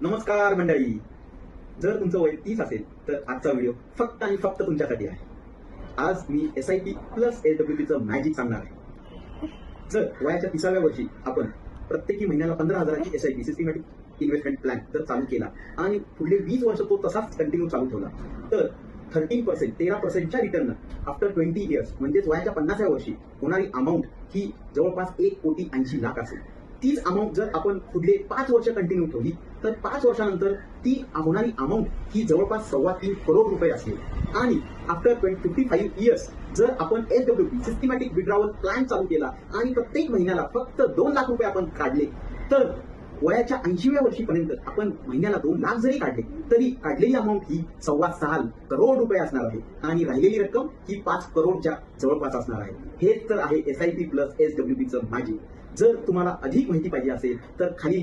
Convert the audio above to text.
नमस्कार मंडळी. जर तुमचं वय 30 असेल तर आजचा व्हिडिओ फक्त आणि फक्त तुमच्यासाठी आहे. आज मी SIP प्लस SWPचं मॅजिक सांगणार आहे. जर वयाच्या 30व्या वर्षी आपण प्रत्येकी महिन्याला 15,000ची SIP सिस्टमॅटिक इन्व्हेस्टमेंट प्लॅन जर चालू केला आणि पुढले 20 वर्ष तो तसाच कंटिन्यू चालू ठेवला तर 13%च्या रिटर्न आफ्टर 20 इयर्स म्हणजेच वयाच्या 50व्या वर्षी होणारी अमाऊंट ही जवळपास 1,80,80,00,000 असेल. तीच अमाऊंट जर आपण पुढले 5 वर्ष कंटिन्यू ठेवली तर 5 वर्षानंतर ती होणारी अमाऊंट ही जवळपास 3.25 करोड रुपये असेल. आणि आफ्टर 55 इयर्स जर आपण SWP सिस्टमॅटिक विड्रॉवल प्लॅन चालू केला आणि प्रत्येक महिन्याला फक्त 2 लाख रुपये आपण काढले तर वयाच्या 80व्या वर्षीपर्यंत आपण महिन्याला 2 लाख जरी काढले तरी काढलेली अमाऊंट ही 6.25 करोड रुपये असणार आहे आणि राहिलेली रक्कम ही 5 करोडच्या जवळपास असणार आहे. हेच तर आहे SIP प्लस SWPचं मॅजिक. जर तुम्हाला अधिक माहिती पाहिजे असेल तर खाली